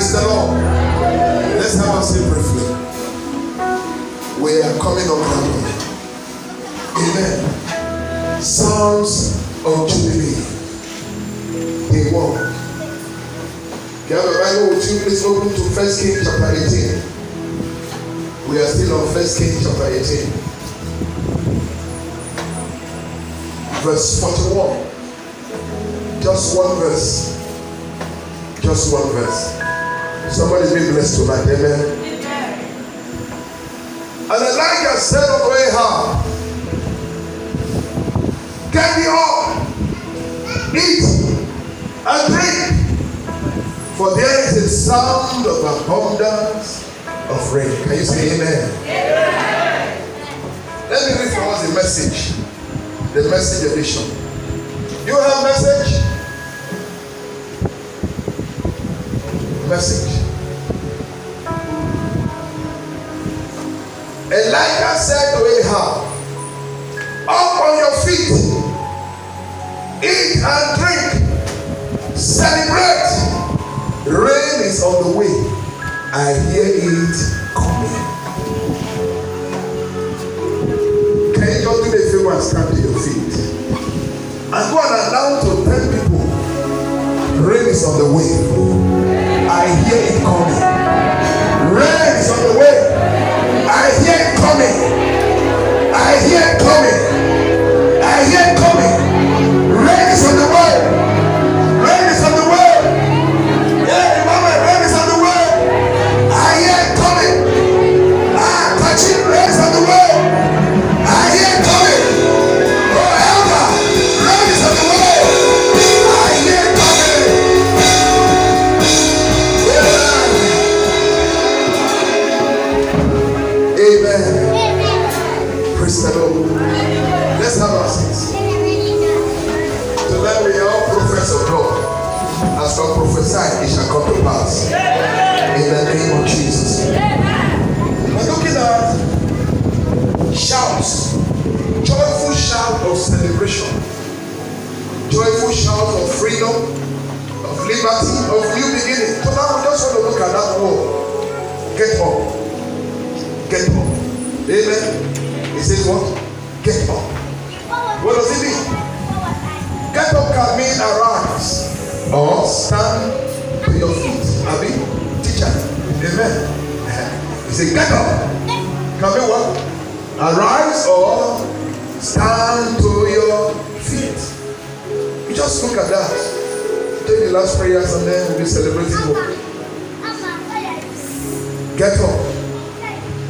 Praise the Lord. Let's have us say briefly. We are coming on gradually. Amen. Sounds of Jubilee. Day 1. If you have a Bible with you, please open to 1 Kings chapter 18. We are still on 1 Kings chapter 18. Verse 41. Just one verse. Just one verse. Somebody's been blessed tonight. Amen. And Elijah said unto Ahab, get thee up, eat and drink, for there is a sound of abundance of rain. Can you say amen? Amen. Let me read for us the message. The message edition. You have message? Message. Elijah said to Ahab, up on your feet, eat and drink, celebrate. Rain is on the way. I hear it coming. Can you just do the favor and stand to your feet and go and announce to 10 people, rain is on the way. I hear it coming. Rain is on the way. I hear it coming. I hear it coming. I hear it coming. Rain is on the way. Rain is on the way. Yeah, mama, rain is on the way. I hear it coming. Ah, touch it. Rain is on the way. I hear it coming. Oh, elder, rain is on the way. I hear it coming. Yeah. Amen. Praise the Lord. Let's have our seats. Tonight we are all prophets of God. As God prophesied, it shall come to pass. In the name of Jesus. We're looking at shouts. Joyful shout of celebration. Joyful shout of freedom, of liberty, of new beginning. So now we just want to look at that word. Get up. Get up. Amen. He says what? Get up. What does it mean? Get up can mean arise or stand to your feet. Abi, teacher. Amen. He said get up. Can mean what? Arise or stand to your feet. You just look at that. Take the last prayers and then we'll be celebrating hope. Get up.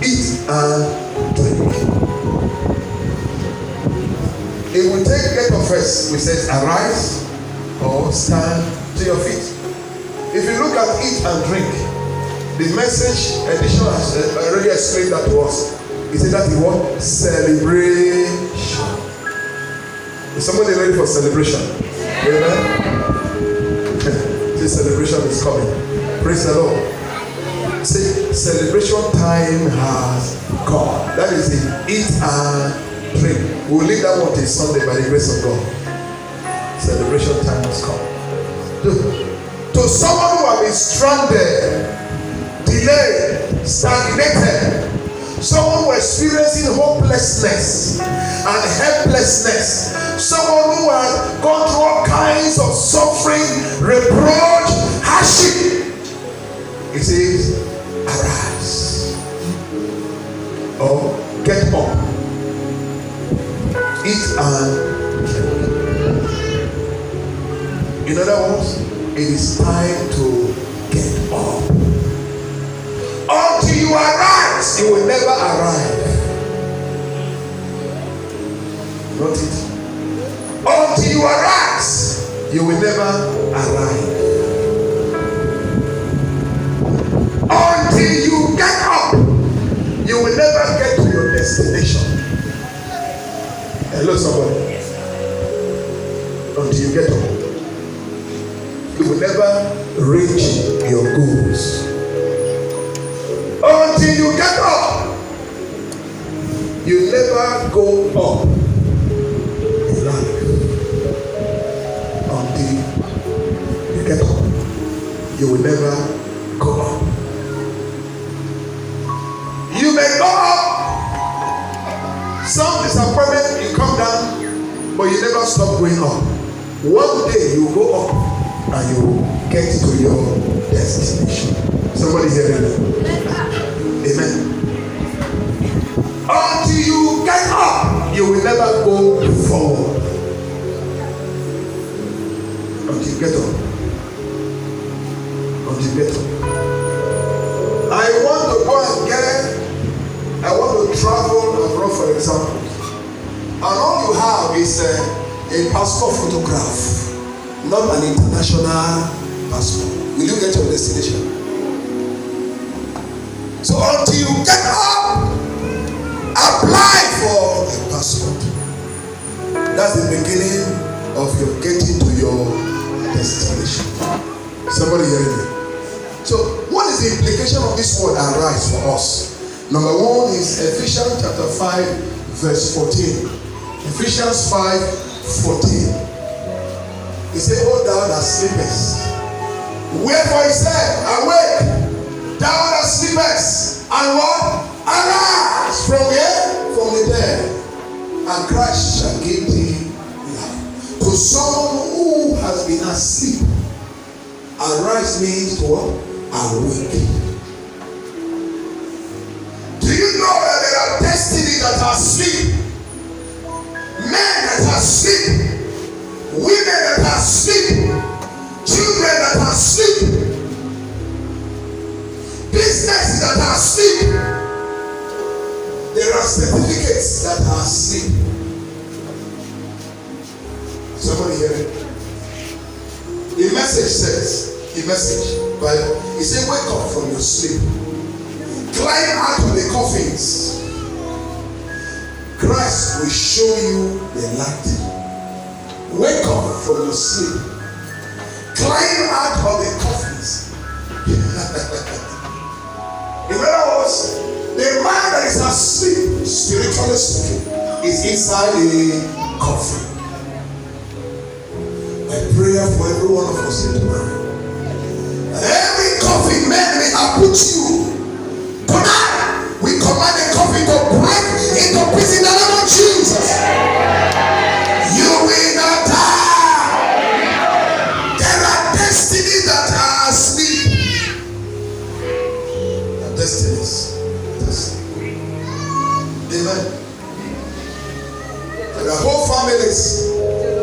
Eat and drink. If we take get up first, we said arise or stand to your feet. If you look at eat and drink, the message edition has already explained that to us. He said that he wants celebration. Is somebody ready for celebration? Amen. This celebration is coming. Praise the Lord. Say celebration time has come. That is it. Eat and drink. We'll leave that one till Sunday by the grace of God. Celebration time has come. To someone who has been stranded, delayed, stagnated, someone who is experiencing hopelessness and helplessness, someone who has gone through all kinds of suffering, reproach, hardship, it says, arise or get up, eat and drink. In other words, it is time to get up. Until you arise, you will never arrive. Not it. Until you arise, you will never arrive. Until you get up, you will never get to your destination. Hello, somebody. Until you get up, you will never reach your goals. Until you get up, you never go up in life. Until you get up, you will never go up. You may go up. Some disappointment, you come down, but you never stop going up. One day you go up and you get to your destination. Somebody hearing me? Amen. Until you get up, you will never go forward. Until you get up. Until you get up. I want to go and I want to travel abroad, for example. And all you have is a passport photograph, not an international passport. Will you get your destination? So until you get up, apply for a passport. That's the beginning of your getting to your destination. Somebody hearing me? So what is the implication of this word arise for us? Number one is Ephesians chapter 5 verse 14. Ephesians 5:14. He said, "O thou that sleepest, wherefore he said, awake, thou that sleepest, and what? Arise from where? From the dead, and Christ shall give thee life." To someone who has been asleep, arise means to what? Awake. Do you know that there are destinies that are asleep? Men that are asleep, women that are asleep, children that are asleep, businesses that are asleep. There are certificates that are asleep. Somebody hear it? The message says, the message, Bible, it says, wake up from your sleep. Climb out of the coffins. Christ will show you the light. Wake up from your sleep. Climb out of the coffins. In other words, the man that is asleep, spiritually speaking, is inside a coffin. My prayer for every one of us here tonight. Every coffin man may have put you. Tonight, we command the coffin to break into pieces in the name of Jesus. You will not die. There are destinies that are asleep. There are destinies. Amen. There are whole families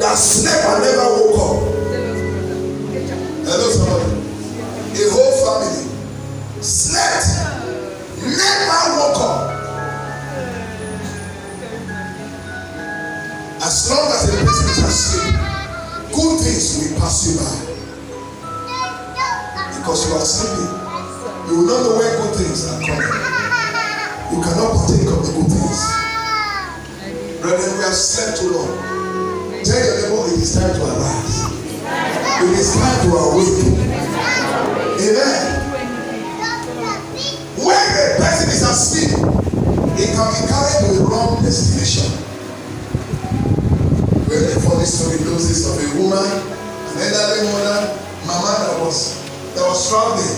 that slept and never woke up. Hello, somebody. A whole family slept, never woke up. As long as the person is asleep, good things will pass you by. Because you are sleeping, you will not know when good things are coming. You cannot partake of the good things. Brethren, we have slept too long. Tell your neighbor it is time to arise. It is time to awake. Amen. When a person is asleep, he can be carried to the wrong destination. When they follow this story, those days of a woman, an elderly mother, mama that was traveling,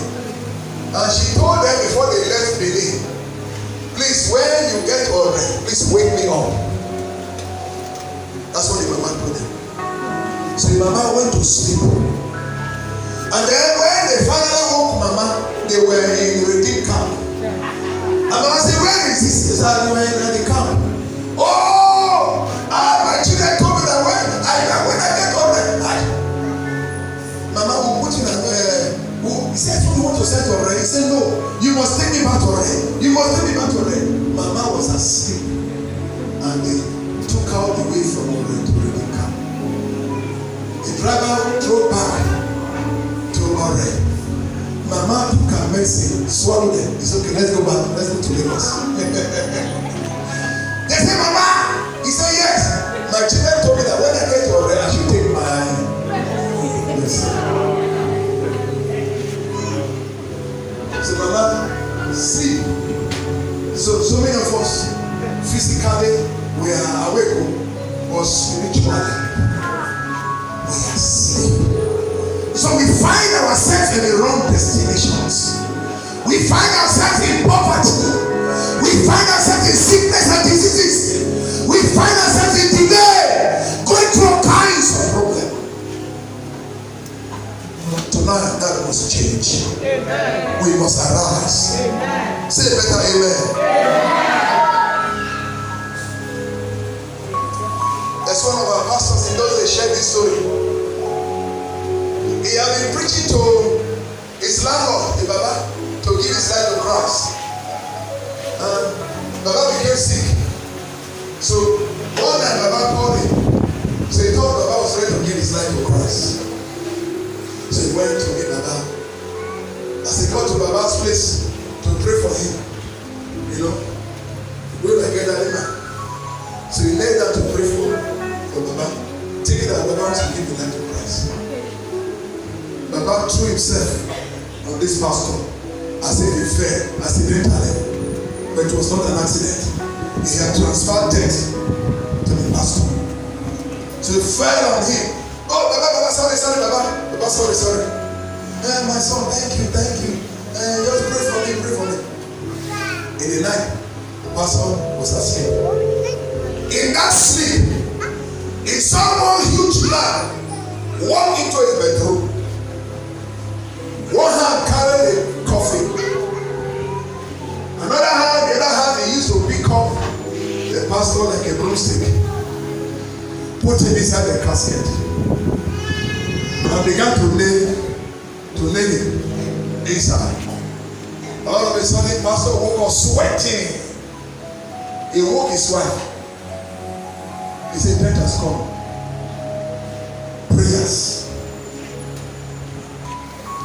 and she told them before they left Benin, please, when you get already, please wake me up. That's what the mama told them. So the mama went to sleep. And then when they finally woke mama, they were in the redeem camp. And mama said, where is this? They said, they were in the camp. Oh, my children told me that when I get already, mama will put you in he said, you want to set already? He said, no, you must take me back already. You must take me back already. Mama was asleep. And they took her all the way from already to the camp. The driver drove back to already. Mama took her medicine, swallowed it. It's okay, let's go back. Let's go to Lagos. They said, Mama. He said, yes. My children told me that when I get to already, I should take my medicine. So Mama, see, so many of us physically we are awake, or spiritually we are asleep. So we find ourselves in the wrong destinations. preach. Amen. We must arise. Amen. Say better amen. That's one of our pastors in those days shared this story. He had been preaching to his landlord, the Baba, to give his life to Christ. And Baba became sick. So one night Baba called him. So he thought Baba was ready to give his life to Christ. So he went to meet Baba. As he got to Baba's place to pray for him, you know, go like that man. So he laid down to pray for Baba, thinking that Baba was to give his life to Christ. Baba threw himself on this pastor as if he fell, as he didn't tell him. But it was not an accident. He had transferred death to the pastor. So he fell on him. Oh, Baba, sorry, Baba. Baba, sorry. My son, thank you. Just pray for me. In the night, the pastor was asleep. In that sleep, he saw one huge man walk into his bedroom. One hand carried a coffin. The other hand, he used to pick up the pastor like a broomstick, put him inside the casket, and began to nail him inside. All of a sudden, pastor woke up sweating. He woke his wife. He said, "Death has come." Prayers.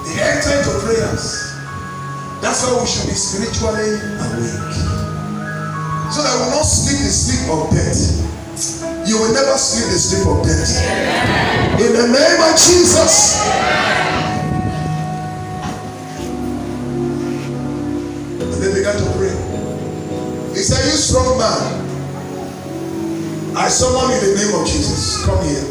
He entered into prayers. That's why we should be spiritually awake. So that we will not sleep the sleep of death. You will never sleep the sleep of death. Amen. In the name of Jesus. And they began to pray. He said, "You strong man, I summon in the name of Jesus. Come here.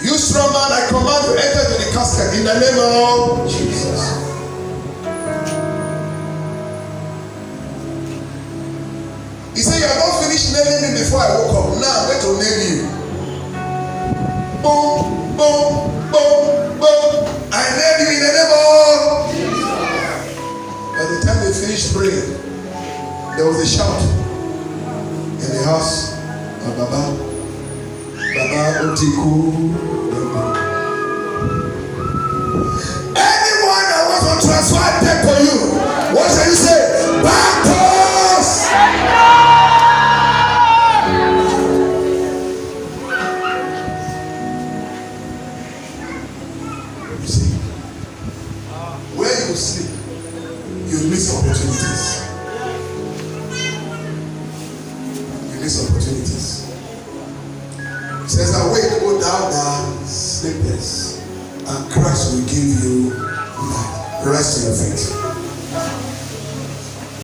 You strong man, I command you enter to the casket in the name of Jesus." He said, "You have not finished nailing me before I woke up. Now I'm going to nail you." Boom, boom, boom, boom. I nail you in the name of Jesus. By the time they finished praying, there was a shout in the house of Baba Otiku. Anyone that wants to transfer death to you, what shall you say? Battles! You see, where you sleep, you miss opportunities. You miss opportunities. It says, "Awake, O thou that sleepest, and Christ will give you light." Rest in your feet.